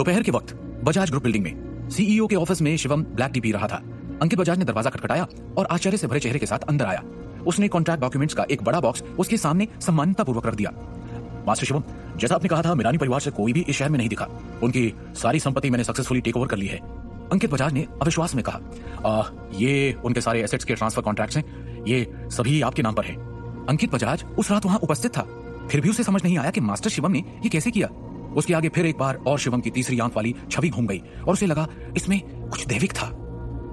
दोपहर के वक्त बजाज ग्रुप बिल्डिंग में सीईओ के ऑफिस में शिवम ब्लैक टी पी रहा था। अंकित बजाज ने दरवाजा खटखटाया और आश्चर्य से भरे चेहरे के साथ अंदर आया। उसने कॉन्ट्रैक्ट डॉक्यूमेंट्स का एक बड़ा बॉक्स उसके सामने सम्मानतापूर्वक रख दिया। मास्टर शिवम, जैसा आपने कहा था, मिरानी परिवार से कोई भी इस शहर में नहीं दिखा। उनकी सारी संपत्ति मैंने सक्सेसफुली टेक ओवर कर ली है। अंकित बजाज ने अविश्वास में कहा, ये उनके सारे एसेट्स के ट्रांसफर कॉन्ट्रैक्ट्स हैं, ये सभी आपके नाम पर है। अंकित बजाज उस रात वहां उपस्थित था, फिर भी उसे समझ नहीं आया कि मास्टर शिवम ने ये कैसे किया। उसके आगे फिर एक बार और शिवम की तीसरी आंख वाली छवि घूम गई और उसे लगा इसमें कुछ दैविक था।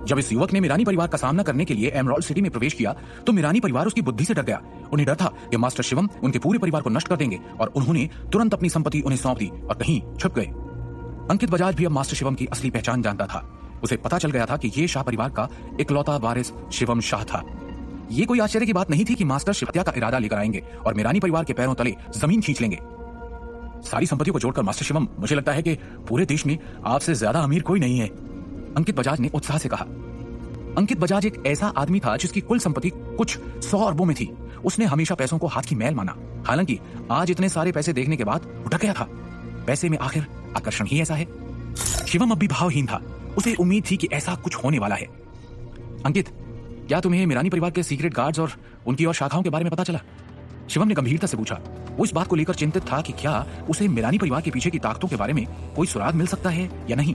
जब इस युवक ने मिरानी परिवार का सामना करने के लिए एमराल्ड सिटी में प्रवेश किया तो मिरानी परिवार उसकी बुद्धि से डर गया। उन्हें डर था कि मास्टर शिवम उनके पूरे परिवार को नष्ट कर देंगे और उन्होंने तुरंत अपनी संपत्ति उन्हें सौंप दी और कहीं छुप गए। अंकित बजाज भी अब मास्टर शिवम की असली पहचान जानता था। उसे पता चल गया था कि ये शाह परिवार का इकलौता वारिस शिवम शाह था। ये कोई आश्चर्य की बात नहीं थी कि मास्टर शिव हत्या का इरादा लेकर आएंगे और मिरानी परिवार के पैरों तले जमीन खींच लेंगे। सारी संपत्तियों को जोड़कर मास्टर शिवम, मुझे लगता है कि पूरे देश में आपसे ज्यादा अमीर कोई नहीं है, अंकित बजाज ने उत्साह से कहा। अंकित बजाज एक ऐसा आदमी था जिसकी कुल संपत्ति कुछ 100 अरबों में थी। उसने हमेशा पैसों को हाथ की मैल माना। हालांकि आज इतने सारे पैसे देखने के बाद उठक गया था। पैसे में आखिर आकर्षण ही ऐसा है। शिवम अब भी भावहीन था। उसे उम्मीद थी कि ऐसा कुछ होने वाला है। अंकित, क्या तुम्हें मिरानी परिवार के सीक्रेट गार्ड्स और उनकी और शाखाओं के बारे में पता चला? शिवम ने गंभीरता से पूछा। वो इस बात को लेकर चिंतित था कि क्या उसे मिरानी परिवार के पीछे की ताकतों के बारे में कोई सुराग मिल सकता है या नहीं।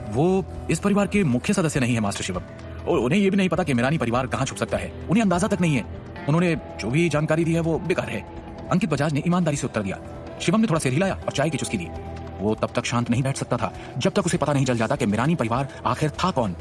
वो इस परिवार के मुख्य सदस्य नहीं है मास्टर शिवम, और उन्हें यह भी नहीं पता कि मिरानी परिवार कहां छुप सकता है। उन्हें अंदाजा तक नहीं है। उन्होंने जो भी जानकारी दी है वो बेकार है, अंकित बजाज ने ईमानदारी से उत्तर दिया। शिवम ने थोड़ा सिर हिलाया और चाय की चुस्की दी। वो तब तक शांत नहीं बैठ सकता था जब तक उसे पता नहीं चल जाता कि मिरानी परिवार आखिर था कौन।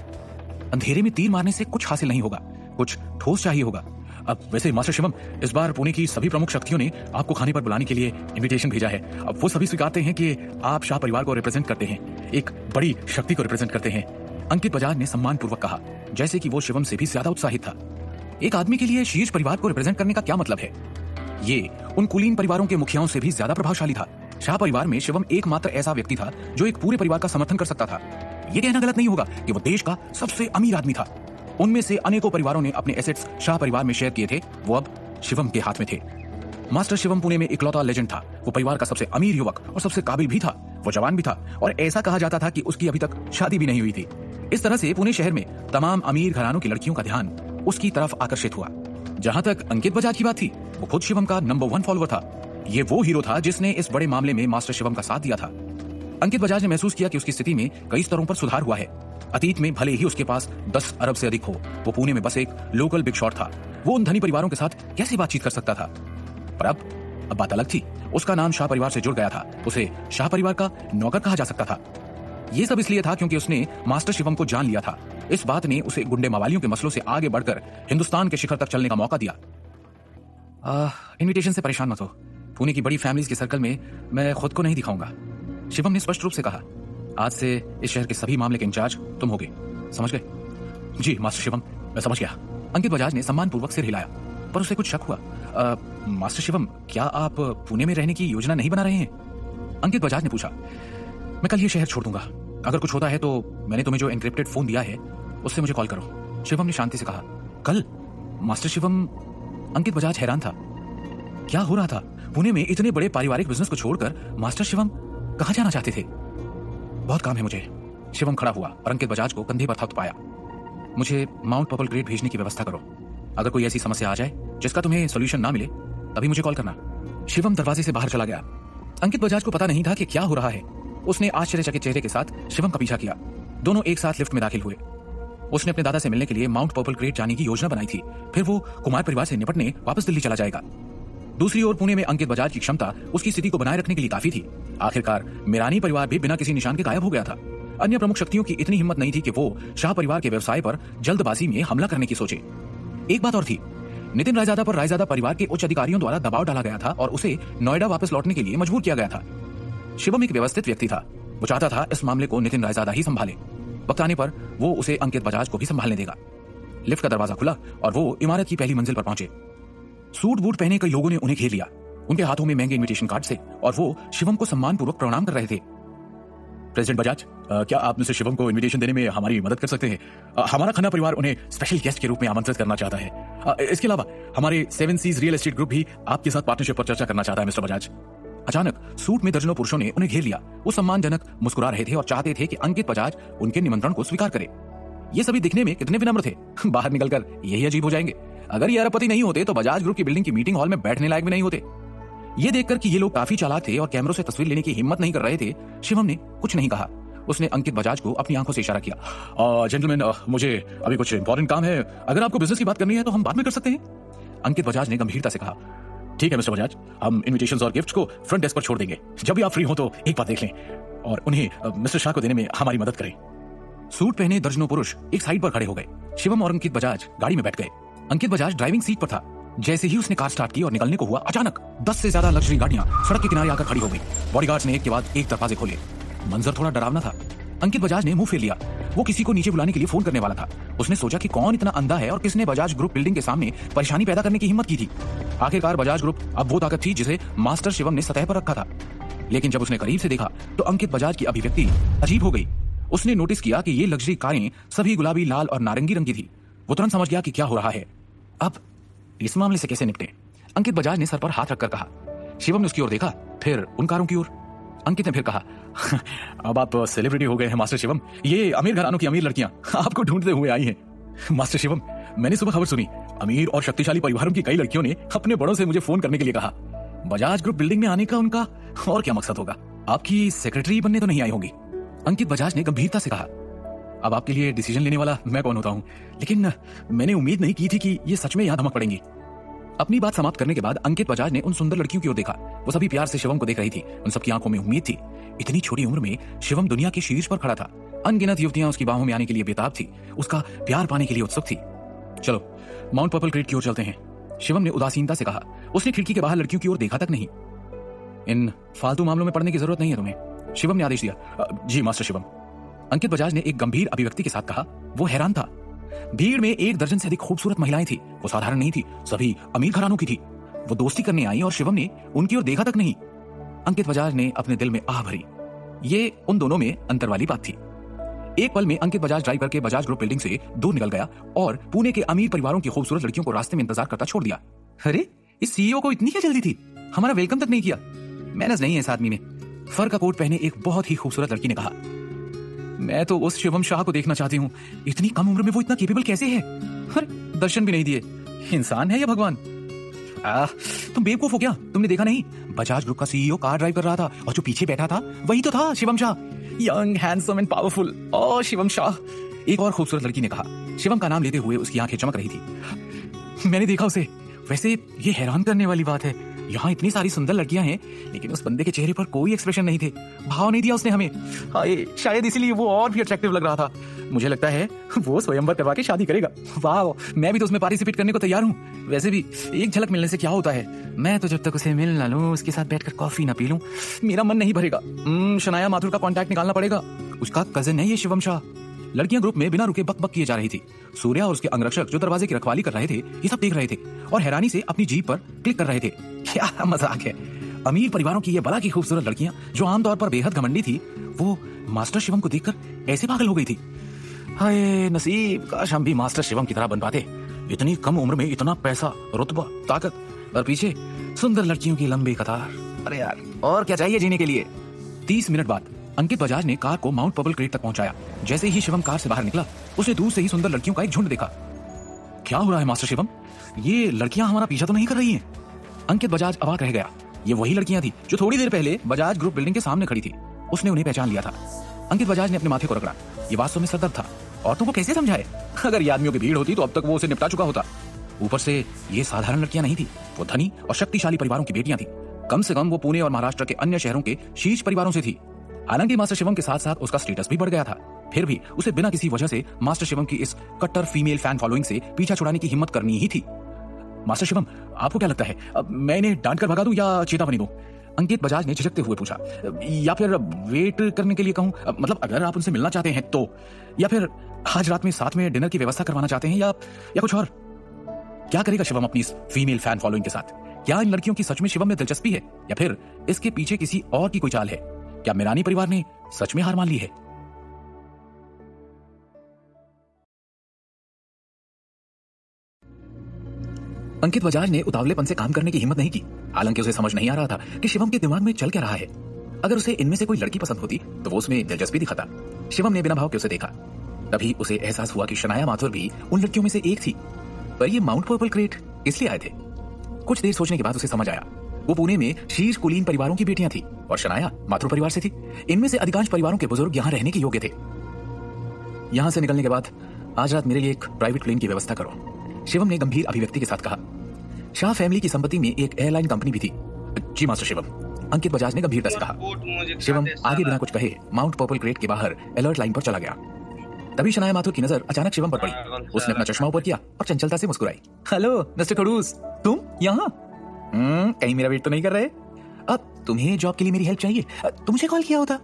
अंधेरे में तीर मारने से कुछ हासिल नहीं होगा, कुछ ठोस चाहिए होगा। अब वैसे मास्टर शिवम, इस बार पुणे की सभी प्रमुख शक्तियों ने आपको खाने पर बुलाने के लिए इनविटेशन भेजा है। अब वो सभी स्वीकारते हैं कि आप शाह परिवार को रिप्रेजेंट करते हैं, एक बड़ी शक्ति को रिप्रेजेंट करते हैं, अंकित बजाज ने सम्मानपूर्वक कहा, जैसे कि वो शिवम से भी ज्यादा उत्साहित था। एक आदमी के लिए शीर्ष परिवार को रिप्रेजेंट करने का क्या मतलब है? ये उन कुलीन परिवारों के मुखियाओं से भी ज्यादा प्रभावशाली था। शाह परिवार में शिवम एकमात्र ऐसा व्यक्ति था जो एक पूरे परिवार का समर्थन कर सकता था। यह कहना गलत नहीं होगा कि वो देश का सबसे अमीर आदमी था। उनमें से अनेकों परिवारों ने अपने एसेट्स शाह परिवार में शेयर किए थे, वो अब शिवम के हाथ में थे। मास्टर शिवम पुणे में इकलौता लेजेंड था। वो परिवार का सबसे अमीर युवक और सबसे काबिल भी था। वो जवान भी था और ऐसा कहा जाता था कि उसकी अभी तक शादी भी नहीं हुई थी। इस तरह से पुणे शहर में तमाम अमीर घरानों की लड़कियों का ध्यान उसकी तरफ आकर्षित हुआ। जहां तक अंकित बजाज की बात थी, वो खुद शिवम का नंबर 1 फॉलोअर था। ये वो हीरो था जिसने इस बड़े मामले में मास्टर शिवम का साथ दिया था। अंकित बजाज ने महसूस किया कि उसकी स्थिति में कई स्तरों पर सुधार हुआ है। अतीत में भले ही उसके पास 10 अरब से अधिक हो, वो पुणे में बस एक लोकल बिग शॉट था। वो उन धनी परिवारों के साथ कैसे बातचीत कर सकता था? पर अब बात अलग थी। उसका नाम शाह परिवार से जुड़ गया था। उसे शाह परिवार का नौकर कहा जा सकता था। ये सब इसलिए था क्योंकि उसने मास्टर शिवम को जान लिया था। इस बात ने उसे गुंडे मवालियों के मसलों से आगे बढ़कर हिंदुस्तान के शिखर तक चलने का मौका दिया। इनविटेशन से परेशान मत हो। पुणे की बड़ी फैमिलीज के सर्कल में मैं खुद को नहीं दिखाऊंगा, शिवम ने स्पष्ट रूप से कहा। आज से इस शहर के सभी मामले के इंचार्ज तुम होगे, समझ गए? जी मास्टर शिवम, मैं समझ गया, अंकित बजाज ने सम्मानपूर्वक सिर हिलाया। पर उसे कुछ शक हुआ। मास्टर शिवम, क्या आप पुणे में रहने की योजना नहीं बना रहे हैं? अंकित बजाज ने पूछा। मैं कल ये शहर छोड़ दूंगा। अगर कुछ होता है तो मैंने तुम्हें जो एनक्रिप्टेड फोन दिया है उससे मुझे कॉल करो, शिवम ने शांति से कहा। कल? मास्टर शिवम, अंकित बजाज हैरान था। क्या हो रहा था? पुणे में इतने बड़े पारिवारिक बिजनेस को छोड़कर मास्टर शिवम कहां जाना चाहते थे? बहुत काम है मुझे। शिवम खड़ा हुआ और अंकित बजाज को कंधे पर थपथपाया। मुझे माउंट पर्पल ग्रेड भेजने की व्यवस्था करो। अगर कोई ऐसी समस्या आ जाए जिसका तुम्हें सोल्यूशन ना मिले तभी मुझे कॉल करना। शिवम दरवाजे से बाहर चला गया। अंकित बजाज को पता नहीं था कि क्या हो रहा है। उसने आश्चर्यचकित चेहरे के साथ शिवम का पीछा किया। दोनों एक साथ लिफ्ट में दाखिल हुए। उसने अपने दादा से मिलने के लिए माउंट पर्पल ग्रेड जाने की योजना बनाई थी। फिर वो कुमार परिवार से निपटने वापस दिल्ली चला जाएगा। दूसरी ओर पुणे में अंकित बजाज की क्षमता उसकी स्थिति को बनाए रखने के लिए काफी थी। आखिरकार मिरानी परिवार भी बिना किसी निशान के गायब हो गया था। अन्य प्रमुख शक्तियों की इतनी हिम्मत नहीं थी कि वो शाह परिवार के व्यवसाय पर जल्दबाजी में हमला करने की सोचे। एक बात और थी, नितिन रायजादा पर रायजादा परिवार के उच्च अधिकारियों द्वारा दबाव डाला गया था और उसे नोएडा वापस लौटने के लिए मजबूर किया गया था। शिवम एक व्यवस्थित व्यक्ति था। वो चाहता था इस मामले को नितिन रायजादा ही संभाले। वक्त आने पर वो उसे अंकित बजाज को भी संभालने देगा। लिफ्ट का दरवाजा खुला और वो इमारत की पहली मंजिल पर पहुंचे। सूट बूट पहने कई लोगों ने उन्हें घेर लिया। उनके हाथों में महंगे इनविटेशन कार्ड थे और वो शिवम को सम्मानपूर्वक प्रणाम कर रहे थे। प्रेसिडेंट बजाज, क्या आप मिस्टर शिवम को इनविटेशन देने में हमारी मदद कर सकते हैं? हमारा खन्ना परिवार उन्हें स्पेशल गेस्ट के रूप में आमंत्रित करना चाहता है। इसके अलावा हमारे 7 सीज रियल एस्टेट ग्रुप भी आपके साथ पार्टनरशिप पर चर्चा करना चाहता है मिस्टर बजाज। अचानक सूट में दर्जनों पुरुषों ने उन्हें घेर लिया। वो सम्मानजनक मुस्कुरा रहे थे और चाहते थे कि अंकित बजाज उनके निमंत्रण को स्वीकार करे। ये सभी दिखने में कितने विनम्र थे, बाहर निकलकर यही अजीब हो जाएंगे। अगर ये अरबपति नहीं होते तो बजाज ग्रुप की बिल्डिंग की मीटिंग हॉल में बैठने लायक भी नहीं होते। ये देखकर कि ये लोग काफी चालाक थे और कैमरों से तस्वीर लेने की हिम्मत नहीं कर रहे थे, शिवम ने कुछ नहीं कहा। उसने अंकित बजाज को अपनी आंखों से इशारा किया। जेंटलमैन, मुझे अभी कुछ इंपॉर्टेंट काम है। अगर आपको बिजनेस की बात करनी है तो हम बाद में कर सकते हैं। अंकित बजाज ने गंभीरता से कहा, ठीक है मिस्टर बजाज, हम इन्विटेशंस और गिफ्ट्स को फ्रंट डेस्क पर छोड़ देंगे। जब भी आप फ्री हो तो एक बार देख लें और उन्हें मिस्टर शाह को देने में हमारी मदद करें। सूट पहने दर्जनों पुरुष एक साइड पर खड़े हो गए। शिवम और अंकित बजाज गाड़ी में बैठ गए। अंकित बजाज ड्राइविंग सीट पर था। जैसे ही उसने कार स्टार्ट की और निकलने को हुआ, अचानक 10 से ज्यादा लग्जरी गाड़ियां सड़क के किनारे आकर खड़ी हो गई। बॉडीगार्ड्स ने एक के बाद एक दरवाजे खोले। मंजर थोड़ा डरावना था। अंकित बजाज ने मुंह फेर लिया। वो किसी को नीचे बुलाने के लिए फोन करने वाला था। उसने सोचा कि कौन इतना अंधा है और किसने बजाज ग्रुप बिल्डिंग के सामने परेशानी पैदा करने की हिम्मत की थी। आखिरकार बजाज ग्रुप अब वो ताकत थी जिसे मास्टर शिवम ने सतह पर रखा था। लेकिन जब उसने करीब से देखा तो अंकित बजाज की अभिव्यक्ति अजीब हो गई। उसने नोटिस किया कि ये लग्जरी कारें सभी गुलाबी, लाल और नारंगी रंग की थी। वो तुरंत समझ गया कि क्या हो रहा है। अब इस मामले से कैसे निपटे? अंकित बजाज ने सर पर हाथ रखकर कहा। शिवम ने उसकी ओर देखा, फिर उन कारों की ओर। अंकित ने फिर कहा, अब आप सेलिब्रिटी हो गए हैं मास्टर शिवम। ये अमीर घरानों की अमीर लड़कियां आपको ढूंढते हुए आई हैं। मास्टर शिवम, मैंने सुबह खबर सुनी, अमीर और शक्तिशाली परिवारों की कई लड़कियों ने अपने बड़ों से मुझे फोन करने के लिए कहा। बजाज ग्रुप बिल्डिंग में आने का उनका और क्या मकसद होगा? आपकी सेक्रेटरी बनने तो नहीं आई होंगी? अंकित बजाज ने गंभीरता से कहा, अब आपके लिए डिसीजन लेने वाला मैं कौन होता हूं, लेकिन मैंने उम्मीद नहीं की थी कि ये सच में यहां धमक पड़ेंगी। अपनी बात समाप्त करने के बाद अंकित बजाज ने उन सुंदर लड़कियों की ओर देखा। वो सभी प्यार से शिवम को देख रही थी। उन सबकी आंखों में उम्मीद थी। इतनी छोटी उम्र में शिवम दुनिया के शीर्ष पर खड़ा था। अनगिनत युवतियां उसकी बाहों में आने के लिए बेताब थी, उसका प्यार पाने के लिए उत्सुक थी। चलो माउंट पर्पल क्रीक की ओर चलते हैं, शिवम ने उदासीनता से कहा। उसने खिड़की के बाहर लड़कियों की ओर देखा तक नहीं। इन फालतू मामलों में पड़ने की जरूरत नहीं है तुम्हें, शिवम ने आदेश दिया। जी मास्टर शिवम, अंकित बजाज ने एक गंभीर अभिव्यक्ति के साथ कहा। वो हैरान था। भीड़ में 1 दर्जन से अधिक खूबसूरत महिलाएं थी। वो साधारण नहीं थी, सभी अमीर घरानों की थी। वो दोस्ती करने आई और शिवम ने उनकी ओर देखा तक नहीं। अंकित बजाज ने अपने दिल में आह भरी। ये उन दोनों में अंतर वाली बात थी। एक पल में अंकित बजाज ड्राइव करके बजाज ग्रुप बिल्डिंग से दूर निकल गया और पुणे के अमीर परिवारों की खूबसूरत लड़कियों को रास्ते में इंतजार करता छोड़ दिया। अरे, इस सीईओ को इतनी क्या जल्दी थी? हमारा वेलकम तक नहीं किया। मैनर्स नहीं है इस आदमी में, फर का कोट पहने एक बहुत ही खूबसूरत लड़की ने कहा। मैं तो उस शिवम शाह को देखना चाहती हूँ। इतनी कम उम्र में वो इतना केपेबल कैसे है? अरे, दर्शन भी नहीं दिए। इंसान है या भगवान? तुम बेवकूफ हो क्या? तुमने देखा नहीं? बजाज ग्रुप का सीईओ कार ड्राइव कर रहा था और जो पीछे बैठा था वही तो था Shivam Shah. Young, handsome and powerful. Oh Shivam Shah, एक और खूबसूरत लड़की ने कहा। शिवम का नाम लेते हुए उसकी आंखें चमक रही थी। मैंने देखा उसे। वैसे ये हैरान करने वाली बात है, यहाँ इतनी सारी सुंदर लड़कियां हैं लेकिन उस बंदे के चेहरे पर कोई एक्सप्रेशन नहीं थे, भाव नहीं दिया उसने हमें। हाय, शायद इसीलिए वो और भी अट्रैक्टिव लग रहा था। मुझे लगता है वो स्वयंवर करवा के शादी करेगा। वाह, मैं भी तो उसमें पार्टिसिपेट करने को तैयार हूँ। वैसे भी एक झलक मिलने से क्या होता है? मैं तो जब तक उसे मिल ना लूं, उसके साथ बैठकर कॉफी ना पी लूं, मेरा मन नहीं भरेगा। शनाया माथुर का कॉन्टैक्ट निकालना पड़ेगा। उसका कजिन है ये शिवम शाह। लड़कियां ग्रुप में बिना रुके बक बक किए जा रही थी। सूर्या और उसके अंगरक्षक जो दरवाजे की रखवाली कर रहे थे, ये सब देख रहे थे और हैरानी से अपनी जीप पर क्लिक कर रहे थे। क्या मजाक है। अमीर परिवारों की ये बड़ा की खूबसूरत लड़कियां जो आमतौर पर बेहद घमंडी थी, वो मास्टर शिवम को देखकर ऐसे पागल हो गई थी। हाय नसीब, काश हम भी मास्टर शिवम की तरह बन पाते। इतनी कम उम्र में इतना पैसा, रुतबा, ताकत और पीछे सुंदर लड़कियों की लंबी कतार। अरे यार, और क्या चाहिए जीने के लिए? 30 मिनट बाद अंकित बजाज ने कार को माउंट पर्पल क्रीक तक पहुंचाया। जैसे ही शिवम कार से बाहर निकला, उसने दूर से ही सुंदर लड़कियों का एक झुंड देखा। क्या हो रहा है मास्टर शिवम? ये लड़कियां हमारा पीछा तो नहीं कर रही हैं? अंकित बजाज अवाक रह गया। ये वही लड़कियां थी जो थोड़ी देर पहले बजाज ग्रुप बिल्डिंग के सामने खड़ी थी। उसने उन्हें पहचान लिया था। अंकित बजाज ने अपने माथे को रगड़ा। ये वास्तव में सरदर्द था। औरतों को कैसे समझाए? अगर ये आदमियों की भीड़ होती तो अब तक वो उसे निपटा चुका होता। ऊपर से ये साधारण लड़कियां नहीं थी, वो धनी और शक्तिशाली परिवारों की बेटियां थी। कम से कम वो पुणे और महाराष्ट्र के अन्य शहरों के शीर्ष परिवारों से थी। हालांकि मास्टर शिवम के साथ साथ उसका स्टेटस भी बढ़ गया था, फिर भी उसे बिना किसी वजह से मास्टर शिवम की इस कट्टर फीमेल फैन फॉलोइंग से पीछा छुड़ाने की हिम्मत करनी ही थी। मास्टर शिवम, आपको क्या लगता है, अब मैं इन्हें डांट कर भगा दूं या चेतावनी दूं? अंकित बजाज ने झिझकते हुए पूछा। या फिर वेट करने के लिए कहूं, मतलब अगर आप उनसे मिलना चाहते हैं तो, या फिर आज रात में साथ में डिनर की व्यवस्था करवाना चाहते हैं, या कुछ और? क्या करेगा शिवम अपनी इस फीमेल फैन फॉलोइंग के साथ? क्या इन लड़कियों की सच में शिवम में दिलचस्पी है या फिर इसके पीछे किसी और की कोई चाल है? क्या मिरानी परिवार ने सच में हार मान ली है? अंकित बजाज ने उतावलेपन से काम करने की हिम्मत नहीं की। हालांकि उसे समझ नहीं आ रहा था कि शिवम के दिमाग में चल क्या रहा है। अगर उसे इनमें से कोई लड़की पसंद होती तो वो उसमें दिलचस्पी दिखाता। शिवम ने बिना भाव के उसे देखा। तभी उसे एहसास हुआ कि शनाया माथुर भी उन लड़कियों में से एक थी। पर ये माउंट पर्पल क्रेट इसलिए आए थे? कुछ देर सोचने के बाद उसे समझ आया। वो पुणे में शीर्ष कुलीन परिवारों की बेटियां थी और शनाया माथुर परिवार से थी। इनमें से अधिकांश परिवारों के बुजुर्ग यहाँ रहने के योग्य थे। यहां से निकलने के बाद आज रात मेरे लिए एक प्राइवेट प्लेन की व्यवस्था करो, शिवम ने गंभीर अभिव्यक्ति के साथ कहा। शाह फैमिली की संपत्ति में एक एयरलाइन कंपनी भी थी। जी मास्टर शिवम, अंकित बजाज ने गंभीरता से कहा। शिवम आगे बिना कुछ कहे माउंट पर्पल क्रेट के बाहर अलर्ट लाइन पर चला गया। तभी शनाया माथुर की नजर अचानक शिवम पर पड़ी। उसने अपना चश्मा ऊपर किया और चंचलता से मुस्कुराई। हेलो मिस्टर खड़ूस, तुम यहाँ? कहीं मेरा वेट तो नहीं कर रहे? अब तुम्हें जॉब के लिए मेरी हेल्प चाहिए? तुम मुझे कॉल किया होता?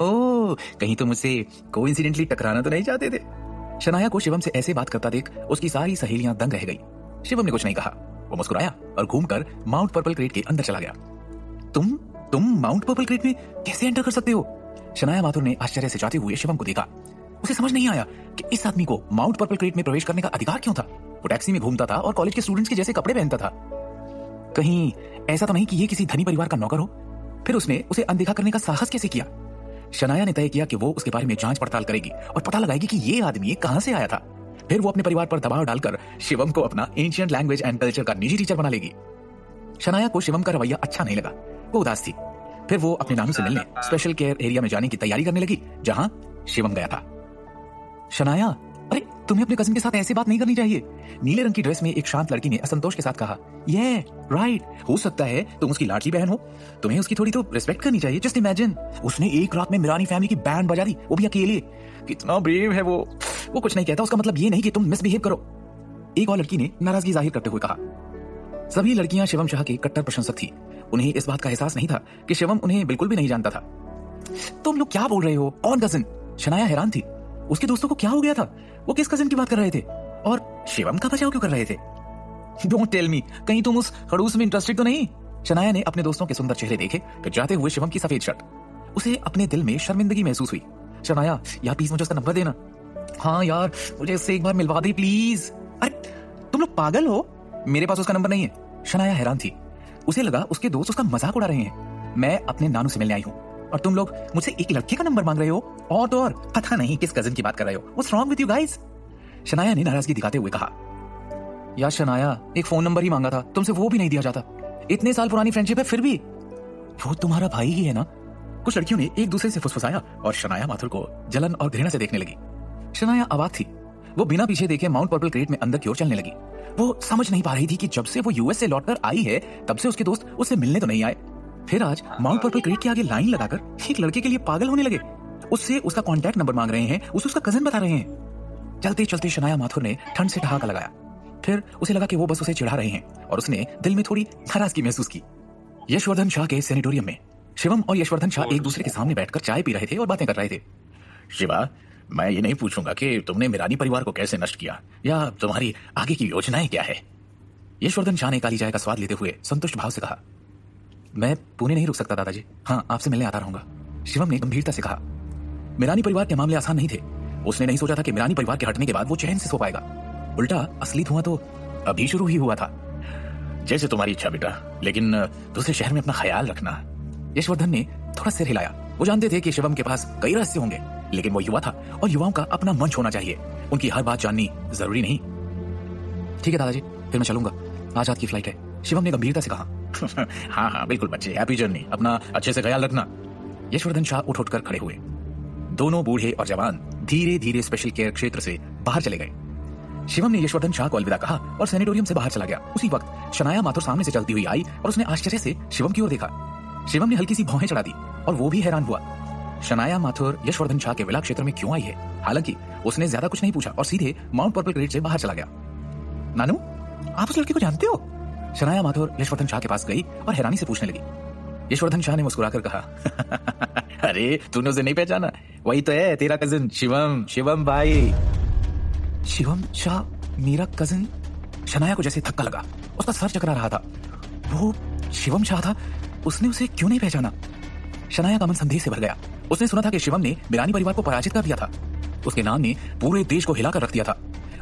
ओह, कहीं तुम मुझसे कोइंसिडेंटली टकराना तो नहीं चाहते थे? शनाया को शिवम से ऐसे बात करता देख उसकी सारी सहेलियां दंग रह गई। शिवम ने कुछ नहीं कहा। वो मुस्कुराया और घूमकर माउंट पर्पल क्रेट के अंदर चला गया। तुम माउंट पर्पल क्रेट में कैसे एंटर कर सकते हो? शनाया माथुर ने आश्चर्य से जाते हुए शिवम को देखा। उसे समझ नहीं आया कि इस आदमी को माउंट पर्पल क्रेट में प्रवेश करने का अधिकार क्यों था। वो टैक्सी में घूमता था और कॉलेज के स्टूडेंट्स के जैसे कपड़े पहनता था। कहीं ऐसा तो नहीं कि ये किसी धनी परिवार का नौकर हो? फिर उसने उसे अनदेखा करने का साहस कैसे किया? शनाया ने तय किया कि वो उसके बारे में जांच पड़ताल करेगी और पता लगाएगी कि ये आदमी कहां से आया था। फिर वो अपने परिवार पर दबाव डालकर शिवम को अपना एंशिएंट लैंग्वेज एंड कल्चर का निजी टीचर बना लेगी। शनाया को शिवम का रवैया अच्छा नहीं लगा। वो उदास थी। फिर वो अपने नानू से मिलने स्पेशल केयर एरिया में जाने की तैयारी करने लगी जहां शिवम गया था। शनाया, अरे तुम्हें अपने कजिन के साथ ऐसे बात नहीं करनी चाहिए, नीले रंग की ड्रेस में एक शांत लड़की ने असंतोष के साथ कहा। ये राइट, हो सकता है तुम उसकी लाडली बहन हो, तुम्हें उसकी थोड़ी तो रिस्पेक्ट करनी चाहिए। जस्ट इमेजिन, उसने एक रात में मिरानी फैमिली की बैंड बजा दी, वो भी अकेले। कितना ब्रेव है वो कुछ नहीं कहता, उसका मतलब ये नहीं कि तुम मिसबिहेव करो, एक और लड़की ने नाराजगी जाहिर करते हुए कहा। सभी लड़कियां शिवम शाह के कट्टर प्रशंसक थी। उन्हें इस बात का एहसास नहीं था कि शिवम उन्हें बिल्कुल भी नहीं जानता था। तुम लोग क्या बोल रहे हो? कौन कजिन? शनाया हैरान थी। उसके दोस्तों को क्या हो गया था? वो किस कजिन की बात कर रहे थे और शिवम का बचाव क्यों कर रहे थे? डोंट टेल मी, कहीं तुम उस खड़ूस में इंटरेस्टेड तो नहीं? शनाया ने अपने दोस्तों के सुंदर चेहरे देखे फिर जाते हुए शिवम की सफेद शर्ट। उसे अपने दिल में शर्मिंदगी महसूस हुई। शनाया, यार प्लीज मुझे उसका नंबर देना। हाँ यार, मुझे उससे एक बार मिलवा दे प्लीज। अरे तुम लोग पागल हो, मेरे पास उसका नंबर नहीं है। शनाया हैरान थी। उसे लगा उसके दोस्त उसका मजाक उड़ा रहे हैं। मैं अपने नानू से मिलने आई हूँ और तुम लोग मुझसे एक लड़के का नंबर मांग रहे हो, और तो और पता नहीं किस कजिन की बात कर रहे हो। What's wrong with you guys? Shanaya ने नाराजगी दिखाते हुए कहा। यार शनाया, एक फोन नंबर ही मांगा था तुमसे, वो भी नहीं दिया जाता। इतने साल पुरानी फ्रेंडशिप है फिर भी। वो तुम्हारा भाई ही है ना? कुछ लड़कियों ने एक दूसरे से फुसफुसाया और शनाया माथुर को जलन और घृणा से देखने लगी। शनाया अवाक थी। वो बिना पीछे देखे माउंट पर्पल क्रेट में अंदर की ओर चलने लगी। वो समझ नहीं पा रही थी कि जब से वो यूएस से लौटकर आई है तब से उसके दोस्त उससे मिलने तो नहीं आए। फिर आज माउंट पर्पल क्रेट के आगे लाइन लगाकर एक लड़के के लिए पागल होने लगे। उससे उसका कांटेक्ट नंबर मांग रहे हैं, उसे उसका कजिन बता रहे हैं। चलते चलते शनाया माथुर ने ठंड से ठहाका लगाया। फिर उसे लगा कि वो बस उसे चिढ़ा रहे हैं और उसने दिल में थोड़ी नाराजगी महसूस की। यशवर्धन शाह के सैनिटोरियम में शिवम और यशवर्धन शाह एक दूसरे के सामने बैठकर चाय पी रहे थे और बातें कर रहे थे। शिवा, मैं ये नहीं पूछूंगा कि तुमने मिरानी परिवार को कैसे नष्ट किया या तुम्हारी आगे की योजनाएं क्या है। यशवर्धन शाह ने काली चाय का स्वाद लेते हुए संतुष्ट भाव से कहा। मैं पुणे नहीं रुक सकता दादाजी, हाँ आपसे मिलने आता रहूंगा, शिवम ने गंभीरता से कहा। मिरानी परिवार के मामले आसान नहीं थे। उसने नहीं सोचा था कि मिरानी परिवार के हटने के बाद वो चैन से सो पाएगा। उल्टा असली धुआं तो अभी शुरू ही हुआ था। जैसे तुम्हारी इच्छा बेटा, लेकिन दूसरे शहर में अपना ख्याल रखना। यशवर्धन ने थोड़ा सिर हिलाया। वो जानते थे कि शिवम के पास कई रहस्य होंगे, लेकिन वो युवा था और युवाओं का अपना मंच होना चाहिए। उनकी हर बात जाननी जरूरी नहीं। ठीक है दादाजी, फिर मैं चलूंगा, आज रात की फ्लाइट है, शिवम ने गंभीरता से कहा। हाँ हाँ बिल्कुल बच्चे, हैप्पी जर्नी, अपना अच्छे से ख्याल रखना। यशवर्धन शाह उठ उठकर खड़े हुए। दोनों बूढ़े और जवान धीरे धीरे स्पेशल केयर क्षेत्र से बाहर चले गए। शिवम ने यशवर्धन शाह को अलविदा कहा और सैनिटोरियम से बाहर चला गया। उसी वक्त शनाया माथुर सामने से चलती हुई आई और उसने आश्चर्य से शिवम की ओर देखा। शिवम ने हल्की सी भौहें चढ़ा दी और वो भी हैरान हुआ। शनाया माथुर यशवर्धन शाह के विला क्षेत्र में क्यों आई है? हालांकि उसने ज्यादा कुछ नहीं पूछा और सीधे माउंट पर्पल क्रेट से बाहर चला गया। नानू, आप उस लड़के को जानते हो? शनाया माथुर यशवर्धन शाह के पास गई और हैरानी से पूछने लगी। यशवर्धन शाह ने मुस्कुराकर कहा, अरे तूने उसे नहीं पहचाना? वही तो है तेरा कजिन शिवम, शिवम भाई। शिवम शाह मेरा कजिन? शनाया को जैसे धक्का लगा, उसका सर चकरा रहा था। वो शिवम शाह था, उसने उसे क्यों नहीं पहचाना? शनाया का मन संदेह से भर गया। उसने सुना था कि शिवम ने मिरानी परिवार को पराजित कर दिया था। उसके नाम ने पूरे देश को हिलाकर रख दिया था।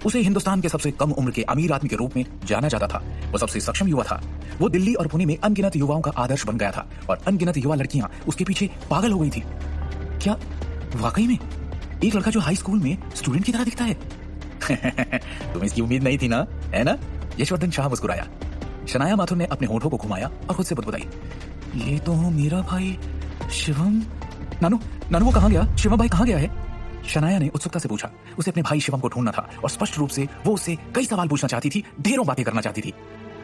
उसे हिंदुस्तान के सबसे कम उम्र के अमीर आदमी के रूप में जाना जाता था। वो सबसे सक्षम युवा था। वो दिल्ली और पुणे में अनगिनत युवाओं का आदर्श बन गया था और अनगिनत युवा लड़कियां उसके पीछे पागल हो गई थी। क्या वाकई में एक लड़का जो हाई स्कूल में स्टूडेंट की तरह दिखता है? तुम्हें इसकी उम्मीद नहीं थी ना, है ना? यशवर्धन शाह मुस्कुराया। शनाया माथुर ने अपने होठों को घुमाया और खुद से बुदबुदाई, ये तो मेरा भाई शिवम। नानू वो कहाँ गया? शिवम भाई कहाँ गया है? शनाया ने उत्सुकता से पूछा। उसे अपने भाई शिवम को ढूंढना था और स्पष्ट रूप से वो उससे कई सवाल पूछना चाहती थी, ढेरों बातें करना चाहती थी।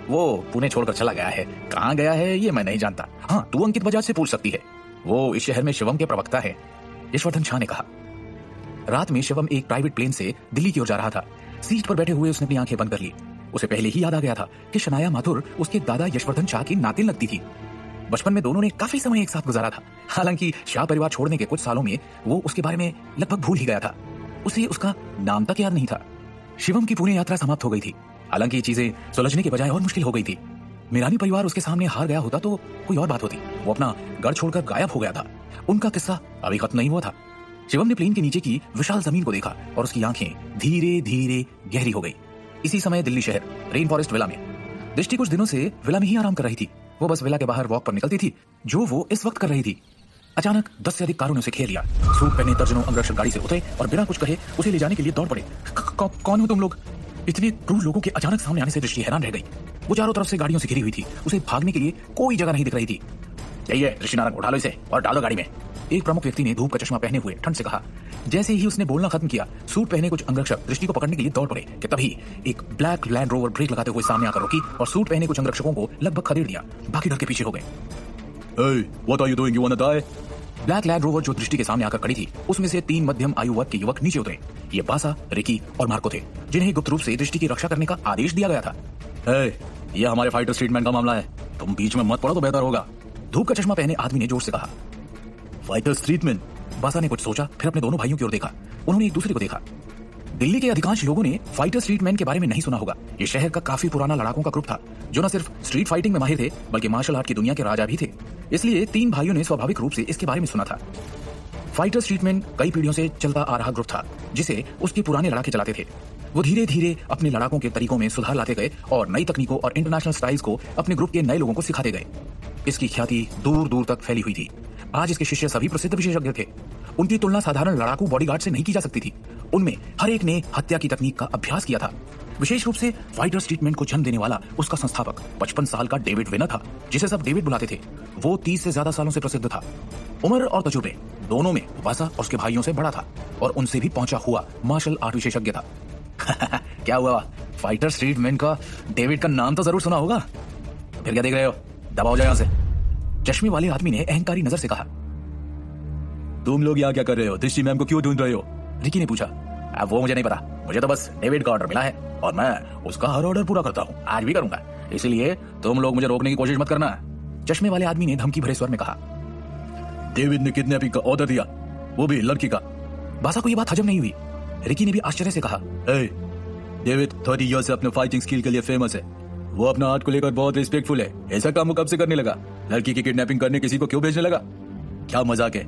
वो पुणे छोड़कर चला गया है, कहाँ गया है ये मैं नहीं जानता। हाँ, तू अंकित बजाज से पूछ सकती है, वो इस शहर में शिवम के प्रवक्ता है, यशवर्धन शाह ने कहा। रात में शिवम एक प्राइवेट प्लेन से दिल्ली की ओर जा रहा था। सीट पर बैठे हुए उसने अपनी आंखें बंद कर ली। उसे पहले ही याद आ गया था कि शनाया माथुर उसके दादा यशवर्धन शाह की नातिन लगती थी। बचपन में दोनों ने काफी समय एक साथ गुजारा था। हालांकि शाह परिवार छोड़ने के कुछ सालों में वो उसके बारे में लगभग भूल ही गया था। उसे उसका नाम तक याद नहीं था। शिवम की पुणे यात्रा समाप्त हो गई थी। हालांकि ये चीजें सुलझने के बजाय और मुश्किल हो गई थी। मीरानी परिवार उसके सामने हार गया होता तो कोई और बात होती। वो अपना घर छोड़कर गायब हो गया था। उनका किस्सा अभी खत्म नहीं हुआ था। शिवम ने प्लेन के नीचे की विशाल जमीन को देखा और उसकी आंखें धीरे धीरे गहरी हो गई। इसी समय दिल्ली शहर रेन फॉरेस्ट विला में दृष्टि कुछ दिनों से विला में ही आराम कर रही थी। वो बस विला के बाहर वॉक पर निकलती थी, जो वो इस वक्त कर रही थी। अचानक 10 से अधिक कारों ने उसे घेर लिया। सूट पहने दर्जनों अंगरक्षक गाड़ी से उतरे और बिना कुछ कहे उसे ले जाने के लिए दौड़ पड़े। कौन हो तुम लोग? इतने क्रूर लोगों के अचानक सामने आने से दृष्टि हैरान रह गई। वो चारों तरफ से गाड़ियों से घिरी हुई थी। उसे भागने के लिए कोई जगह नहीं दिख रही थी। यही है दृष्टि नारायण, उठा लो इसे और डालो गाड़ी में, एक प्रमुख व्यक्ति ने धूप का चश्मा पहने हुए ठंड से कहा। जैसे ही उसने बोलना खत्म किया, सूट पहने कुछ अंगरक्षक दृष्टि को पकड़ने के लिए दौड़ पड़े कि तभी एक ब्लैक लैंड रोवर ब्रेक लगाते हुए सामने आकर रुकी और सूट पहने कुछ अंगरक्षकों को लगभग खदेड़ दिया। बाकी डर के पीछे हो गए। Hey, what are you doing? You wanna die? Black land rover जो दृष्टि के सामने आकर खड़ी थी, उसमें से 3 मध्यम आयु वर्ग के युवक नीचे उतरे। ये बासा, रिकी और मार्को थे, जिन्हें गुप्त रूप से दृष्टि की रक्षा करने का आदेश दिया गया था। Hey, ये हमारे फाइटर स्ट्रीटमैन का मामला है, तुम बीच में मत पड़ो तो बेहतर होगा, धूप का चश्मा पहने आदमी ने जोर से कहा। फाइटर स्ट्रीटमैन? बासा ने कुछ सोचा, फिर अपने दोनों भाइयों की ओर देखा। उन्होंने एक दूसरे को देखा। दिल्ली के अधिकांश लोगों ने फाइटर स्ट्रीटमैन के बारे में नहीं सुना होगा। ये शहर का काफी पुराना लड़ाकों का ग्रुप था, जो न सिर्फ स्ट्रीट फाइटिंग में माहिर थे, बल्कि मार्शल आर्ट की दुनिया के राजा भी थे। इसलिए 3 भाइयों ने स्वाभाविक रूप से इसके बारे में सुना था। फाइटर स्ट्रीटमैन कई पीढ़ियों से चलता आ रहा ग्रुप था, जिसे उसके पुराने लड़ाके चलाते थे। वो धीरे धीरे अपने लड़ाकों के तरीकों में सुधार लाते गए और नई तकनीकों और इंटरनेशनल स्टाइल्स को अपने ग्रुप के नए लोगों को सिखाते गए। इसकी ख्याति दूर दूर तक फैली हुई थी। आज इसके शिष्य सभी प्रसिद्ध विशेषज्ञ थे। उनकी तुलना साधारण लड़ाकू बॉडीगार्ड से नहीं की जा सकती थी। उनमें हर एक ने हत्या की तकनीक का अभ्यास किया था। विशेष रूप से फाइटर स्ट्रीटमैन को जन्म देने वाला उसका संस्थापक 55 साल का डेविड विनर था, जिसे सब डेविड बुलाते थे। वो 30 से ज्यादा सालों से प्रसिद्ध था। उम्र और तजुर्बे दोनों में बासा और उसके भाइयों से बड़ा था और उनसे भी पहुंचा हुआ मार्शल आर्ट विशेषज्ञ था। क्या हुआ? फाइटर स्ट्रीटमैन का डेविड का नाम तो जरूर सुना होगा। फिर क्या देख रहे हो? दबाओ जाओ यहाँ से, चश्मे वाले आदमी ने अहंकारी नजर से कहा। तुम लोग यहाँ क्या कर रहे हो? दृष्टि मैम को क्यों ढूंढ रहे हो? रिकी ने पूछा। अब वो मुझे नहीं पता, मुझे तो बस डेविड का ऑर्डर मिला है और मैं उसका हर ऑर्डर पूरा करता हूँ, आज भी करूंगा। इसलिए तुम लोग मुझे रोकने की कोशिश मत करना। चश्मे वाले आदमी ने धमकी भरे स्वर में कहा। डेविड ने किडनैपिंग का ऑर्डर दिया, वो भी लड़की का। बासा को ये बात हजम नहीं हुई। रिकी ने भी आश्चर्य से कहा। डेविड 30 ईयर से अपने फाइटिंग स्किल के लिए फेमस है। वो अपना आर्ट को लेकर बहुत रिस्पेक्टफुल है। ऐसा काम वो कब से करने लगा? लड़की की किडनैपिंग करने किसी को क्यों भेजने लगा? क्या मजाक है?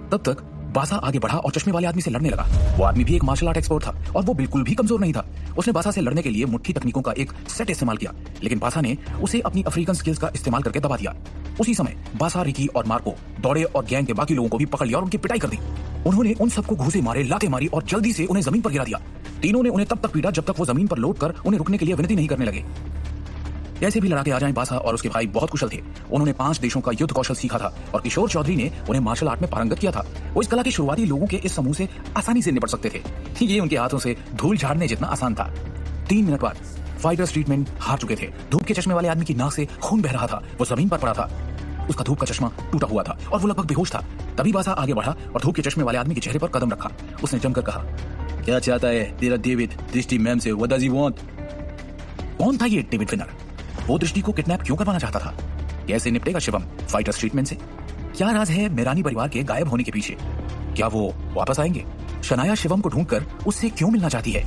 तब तक बासा आगे बढ़ा और चश्मे वाले आदमी से लड़ने लगा। वो आदमी भी एक मार्शल आर्ट एक्सपर्ट था और वो बिल्कुल भी कमजोर नहीं था। उसने बासा से लड़ने के लिए मुट्ठी तकनीकों का एक सेट इस्तेमाल किया, लेकिन बासा ने उसे अपनी अफ्रीकन स्किल्स का इस्तेमाल करके दबा दिया। उसी समय बासा, रिकी और मार्को दौड़े और गैंग के बाकी लोगों को भी पकड़ लिया और उनकी पिटाई कर दी। उन्होंने उन सबको घूंसे मारे, लाते मारी और जल्दी से उन्हें जमीन पर गिरा दिया। तीनों ने उन्हें तब तक पीटा जब तक वो जमीन पर लौटकर उन्हें रुकने के लिए विनती नहीं करने लगे। कैसे भी लड़ाके आ जाएं, बासा और उसके भाई बहुत कुशल थे। उन्होंने 5 देशों का युद्ध कौशल सीखा था और किशोर चौधरी ने उन्हें मार्शल आर्ट में पारंगत किया था। वो इस कला के शुरुआती लोगों के इस समूह से आसानी से निपट सकते थे। ये उनके हाथों से धूल झाड़ने जितना आसान था। 3 मिनट बाद फाइटर स्ट्रीटमैन हार चुके थे। धूप के चश्मे वाले आदमी की नाक से खून बह रहा था। वो जमीन पर पड़ा था। उसका धूप का चश्मा टूटा हुआ था और वो लगभग बेहोश था। तभी बासा आगे बढ़ा और धूप के चश्मे वाले आदमी के चेहरे पर कदम रखा। उसने जमकर कहा, क्या चाहता है तेरा डेविड दृष्टि मैम से? What does he want? कौन था ये डेविड विनर? वो दृष्टि को किडनैप क्यों करवाना चाहता था? कैसे निपटेगा शिवम फाइटर स्ट्रीटमैन से? क्या राज है मीरानी परिवार के गायब होने के पीछे? क्या वो वापस आएंगे? शनाया शिवम को ढूंढकर उससे क्यों मिलना चाहती है?